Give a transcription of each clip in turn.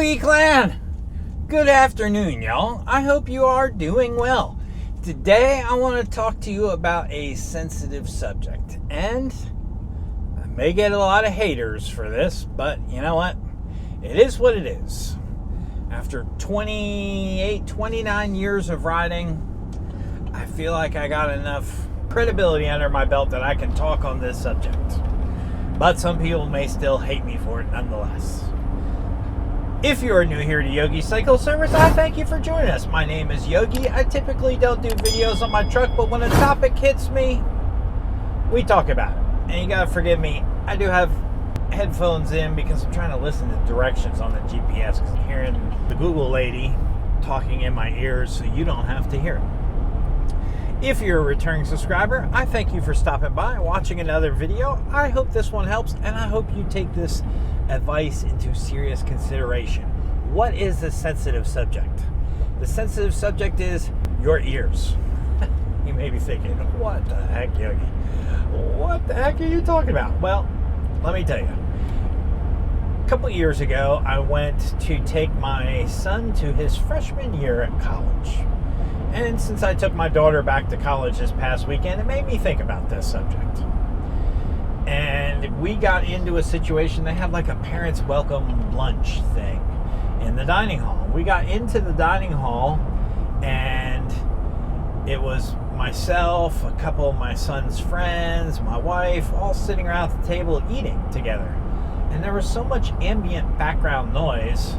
Yogi Clan! Good afternoon, y'all. I hope you are doing well. Today, I want to talk to you about a sensitive subject. And I may get a lot of haters for this, but you know what? It is what it is. After 29 years of riding, I feel like I got enough credibility under my belt that I can talk on this subject. But some people may still hate me for it nonetheless. If you are new here to Yogi Cycle Service, I thank you for joining us. My name is Yogi. I typically don't do videos on my truck, but when a topic hits me, we talk about it. And you gotta forgive me, I do have headphones in because I'm trying to listen to directions on the GPS because I'm hearing the Google lady talking in my ears so you don't have to hear it. If you're a returning subscriber, I thank you for stopping by and watching another video. I hope this one helps, and I hope you take this advice into serious consideration. What is the sensitive subject? The sensitive subject is your ears. You may be thinking, what the heck, Yogi? What the heck are you talking about? Well, let me tell you. A couple years ago, I went to take my son to his freshman year at college. And since I took my daughter back to college this past weekend, it made me think about this subject. And we got into a situation, they had like a parents' welcome lunch thing in the dining hall. We got into the dining hall, and it was myself, a couple of my son's friends, my wife, all sitting around the table eating together. And there was so much ambient background noise.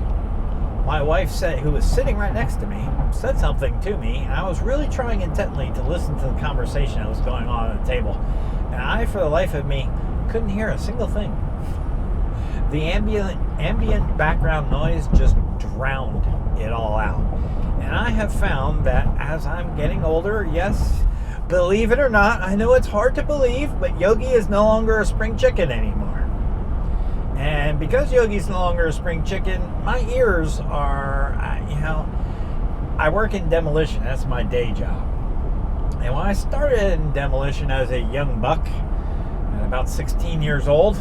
My wife said, who was sitting right next to me, said something to me, and I was really trying intently to listen to the conversation that was going on at the table. And I, for the life of me, couldn't hear a single thing. The ambient background noise just drowned it all out. And I have found that as I'm getting older, yes, believe it or not, I know it's hard to believe, but Yogi is no longer a spring chicken anymore. And because Yogi's no longer a spring chicken, my ears are, I work in demolition. That's my day job. And when I started in demolition as a young buck, at about 16 years old,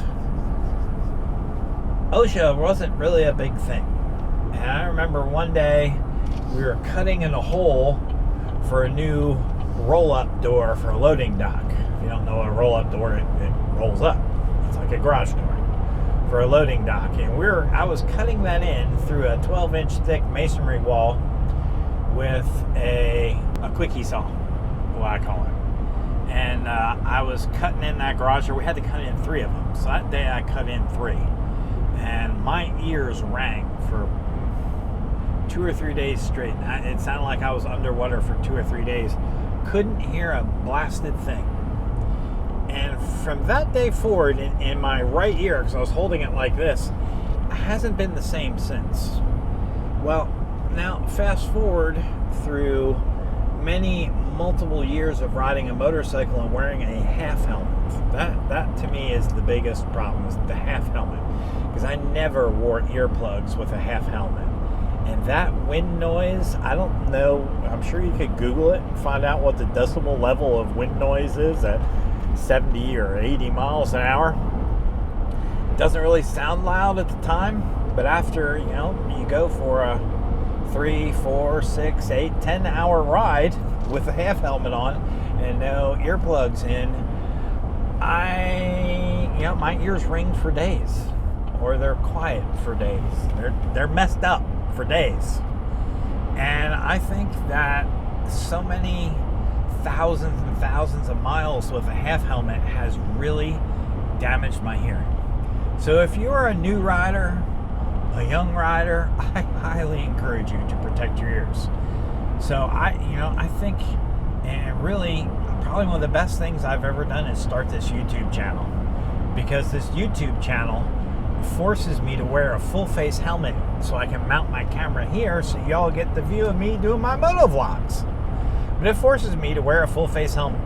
OSHA wasn't really a big thing. And I remember one day we were cutting in a hole for a new roll-up door for a loading dock. If you don't know what a roll-up door, it rolls up. It's like a garage door for a loading dock. And I was cutting that in through a 12-inch thick masonry wall with a quickie saw, what I call it. And I was cutting in that garage door. We had to cut in 3 of them. So that day I cut in 3. And my ears rang for 2 or 3 days straight. It sounded like I was underwater for 2 or 3 days. Couldn't hear a blasted thing. And from that day forward, in my right ear, because I was holding it like this, it hasn't been the same since. Well, now fast forward through multiple years of riding a motorcycle and wearing a half helmet. That to me is the biggest problem, is the half helmet. Because I never wore earplugs with a half helmet. And that wind noise, I don't know, I'm sure you could Google it and find out what the decibel level of wind noise is at 70 or 80 miles an hour. It doesn't really sound loud at the time, but after, you go for a 3, 4, 6, 8, 10 hour ride with a half helmet on and no earplugs in, my ears ring for days, or they're quiet for days. They're messed up for days. And I think that so many thousands and thousands of miles with a half helmet has really damaged my hearing. So if you're a new rider, a young rider, I highly encourage you to protect your ears. So I think, and really, probably one of the best things I've ever done is start this YouTube channel, because this YouTube channel forces me to wear a full face helmet so I can mount my camera here so y'all get the view of me doing my moto vlogs. But it forces me to wear a full face helmet.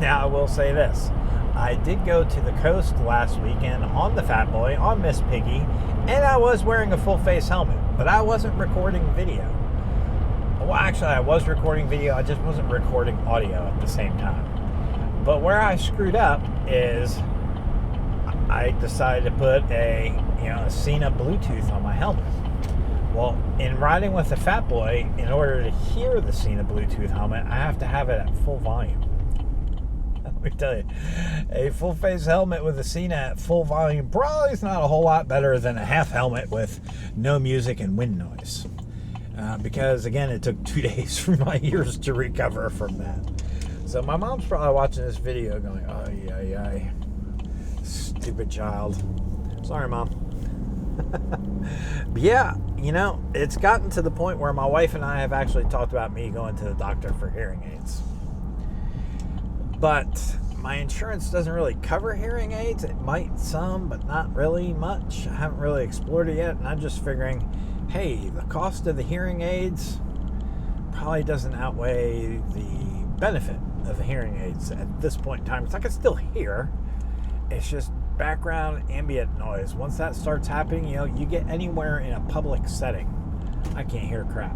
Now I will say this. I did go to the coast last weekend on the Fat Boy, on Miss Piggy, and I was wearing a full face helmet, but I wasn't recording video. Well, actually, I was recording video, I just wasn't recording audio at the same time. But where I screwed up is I decided to put a Cena Bluetooth on my helmet. Well, in riding with the Fat Boy, in order to hear the Cena Bluetooth helmet, I have to have it at full volume. Let me tell you, a full face helmet with a Cena at full volume probably is not a whole lot better than a half helmet with no music and wind noise. Because again, it took 2 days for my ears to recover from that. So my mom's probably watching this video going, "Ay, stupid child." Sorry, Mom. But yeah, it's gotten to the point where my wife and I have actually talked about me going to the doctor for hearing aids. But my insurance doesn't really cover hearing aids. It might some, but not really much. I haven't really explored it yet, and I'm just figuring, hey, the cost of the hearing aids probably doesn't outweigh the benefit of the hearing aids at this point in time. Because I can still hear. It's just background ambient noise. Once that starts happening, you get anywhere in a public setting, I can't hear crap.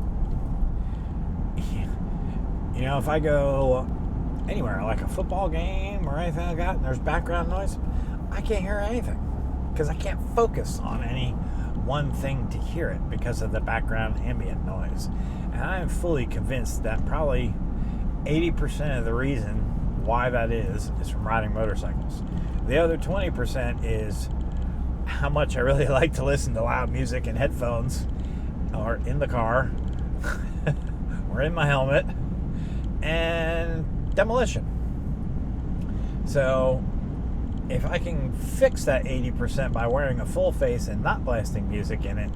If I go anywhere, like a football game or anything like that, and there's background noise, I can't hear anything because I can't focus on any one thing to hear it because of the background ambient noise. And I am fully convinced that probably 80% of the reason why that is from riding motorcycles. The other 20% is how much I really like to listen to loud music in headphones or in the car or in my helmet, and demolition. So if I can fix that 80% by wearing a full face and not blasting music in it,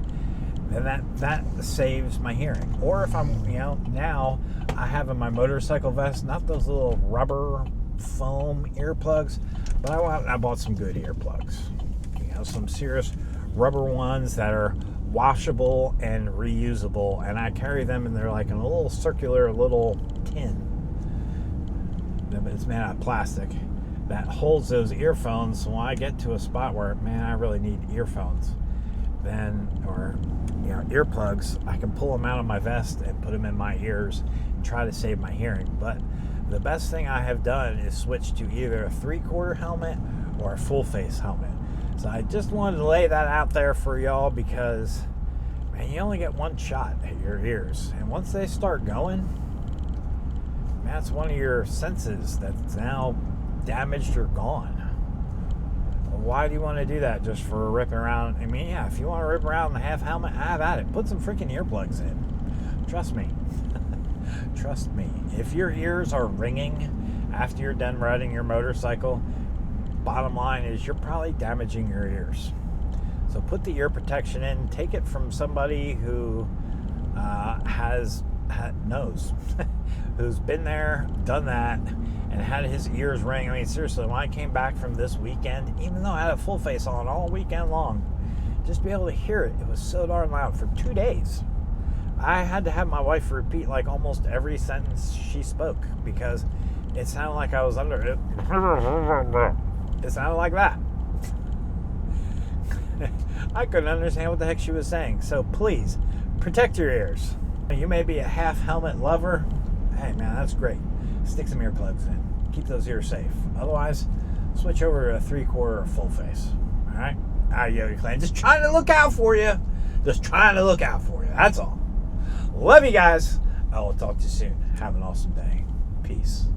then that saves my hearing. Or if I'm, now I have in my motorcycle vest, not those little rubber foam earplugs, but I bought some good earplugs. Some serious rubber ones that are washable and reusable, and I carry them, and they're like in a little circular little tin. It's made out of plastic that holds those earphones. So when I get to a spot where, man, I really need earphones, or earplugs, I can pull them out of my vest and put them in my ears and try to save my hearing. But the best thing I have done is switch to either a 3/4 helmet or a full face helmet. So I just wanted to lay that out there for y'all because, man, you only get one shot at your ears. And once they start going, that's one of your senses that's now damaged or gone. Why do you want to do that just for ripping around? I mean, yeah, if you want to rip around in the half helmet, have at it. Put some freaking earplugs in. Trust me. Trust me. If your ears are ringing after you're done riding your motorcycle, bottom line is you're probably damaging your ears. So put the ear protection in. Take it from somebody who knows, who's been there, done that, and had his ears ring. I mean, seriously, when I came back from this weekend, even though I had a full face on all weekend long, just be able to hear it, it was so darn loud for 2 days. I had to have my wife repeat like almost every sentence she spoke because it sounded like I was under it. It sounded like that. I couldn't understand what the heck she was saying. So please, protect your ears. You may be a half helmet lover. Hey man, that's great. Stick some earplugs in. Keep those ears safe. Otherwise, switch over to a 3/4 or full face. All right? Yogi Clan. Just trying to look out for you. Just trying to look out for you. That's all. Love you guys. I will talk to you soon. Have an awesome day. Peace.